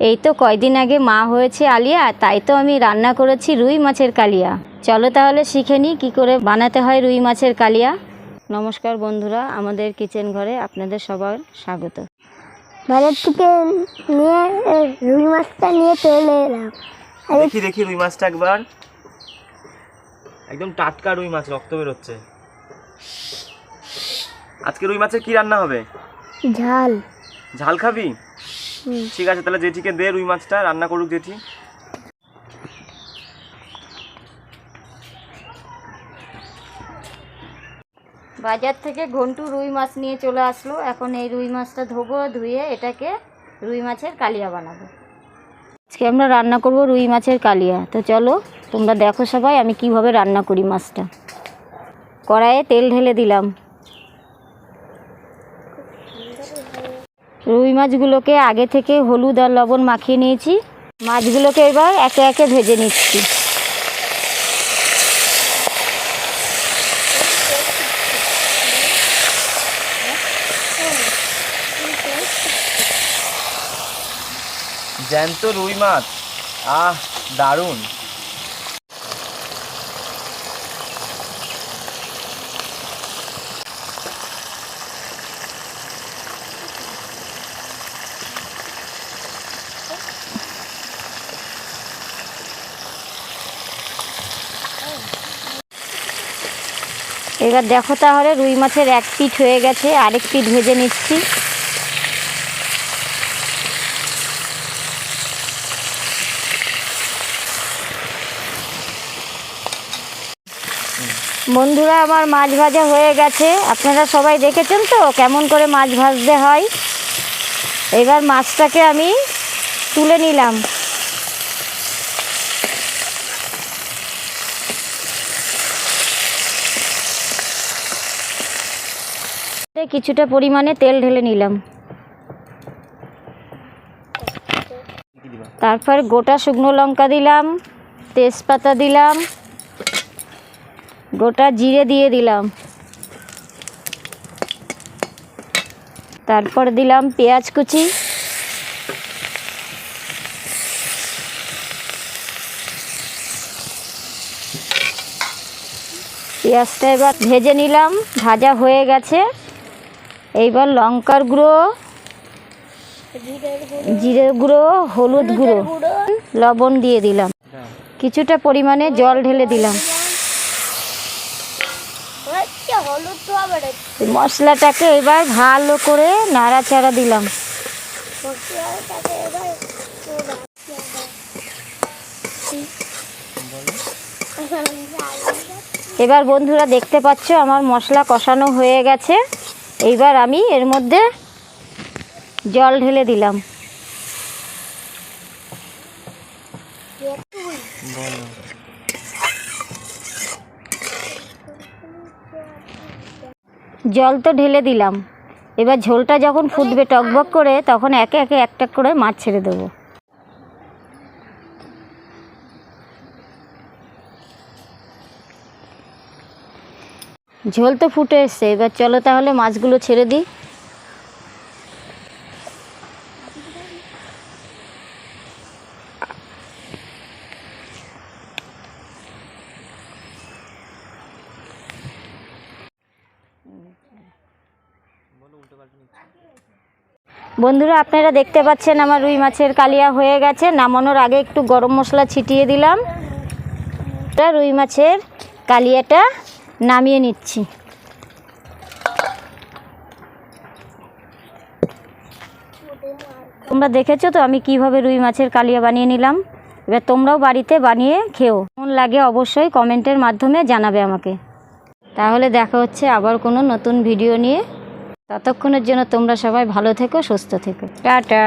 এই তো কয়দিন আগে মা হয়েছে আলিয়া, তাই তো আমি রান্না করেছি রুই মাছের কালিয়া। চলো তাহলে শিখে নিই কী করে বানাতে হয় রুই মাছের কালিয়া। নমস্কার বন্ধুরা, আমাদের কিচেন ঘরে আপনাদের সবার স্বাগত। বাজার থেকে নিয়ে রুই মাছটা নিয়ে চলে এলাম। দেখি রুই মাছটা একবার, একদম টাটকা রুই মাছ, রক্ত বেরোচ্ছে। আজকে রুই মাছের কি রান্না হবে? ঝাল। ঝাল খাবি? ঠিক আছে, তাহলে জেঠিকে দে রুই মাছটা রান্না করুক জেঠি। বাজার থেকে ঘন্টু রুই মাছ নিয়ে চলে আসলো। এখন এই রুই মাছটা ধোবো, ধুয়ে এটাকে রুই মাছের কালিয়া বানাবো। আজকে আমরা রান্না করব রুই মাছের কালিয়া। তো চলো তোমরা দেখো সবাই আমি কিভাবে রান্না করি মাছটা। কড়াইয়ে তেল ঢেলে দিলাম। রুই মাছগুলোকে আগে থেকে হলুদ আর লবণ মাখিয়ে নিয়েছি। মাছগুলোকে এবার একে একে ভেজে নিচ্ছি। জ্যান্ত রুই মাছ, আহ দারুণ। এবার দেখো তাহলে রুই মাছের এক পিঠ হয়ে গেছে, আরেক পিঠ ভেজে নিচ্ছি। বন্ধুরা, আমার মাছ ভাজা হয়ে গেছে। আপনারা সবাই দেখেছেন তো কেমন করে মাছ ভাজতে হয়। এবার মাছটাকে আমি তুলে নিলাম। কিছুটা পরিমাণে তেল ঢেলে নিলাম। তারপর গোটা শুকনো লঙ্কা দিলাম, তেজপাতা দিলাম, গোটা জিরে দিয়ে দিলাম, তারপর দিলাম পেঁয়াজ কুচি, পেঁয়াজটা এবার ভেজে নিলাম। ভাজা হয়ে গেছে। এইবার লঙ্কার গুঁড়ো, জিরে গুঁড়ো, হলুদ গুঁড়ো, লবণ দিয়ে দিলাম। কিছুটা পরিমাণে জল ঢেলে দিলাম। মশলাটাকে এবার ভালো করে নাড়াচাড়া দিলাম। এবার বন্ধুরা দেখতে পাচ্ছ আমার মশলা কষানো হয়ে গেছে। এইবার আমি এর মধ্যে জল ঢেলে দিলাম। জল তো ঢেলে দিলাম। এবার ঝোলটা যখন ফুটবে টকবক করে, তখন একে একে একটা করে মাছ ছেড়ে দেবো। ঝোল তো ফুটে এসছে। এবার চলো তাহলে মাছগুলো ছেড়ে দিই। বন্ধুরা, আপনারা দেখতে পাচ্ছেন আমার রুই মাছের কালিয়া হয়ে গেছে। নামানোর আগে একটু গরম মশলা ছিটিয়ে দিলাম। রুই মাছের কালিয়াটা নামিয়ে নিচ্ছি। তোমরা দেখেছো তো আমি কিভাবে রুই মাছের কালিয়া বানিয়ে নিলাম। এবার তোমরাও বাড়িতে বানিয়ে খেও। কেমন লাগে অবশ্যই কমেন্টের মাধ্যমে জানাবে আমাকে। তাহলে দেখা হচ্ছে আবার কোনো নতুন ভিডিও নিয়ে। ততক্ষণের জন্য তোমরা সবাই ভালো থেকো, সুস্থ থেকো। টাটা।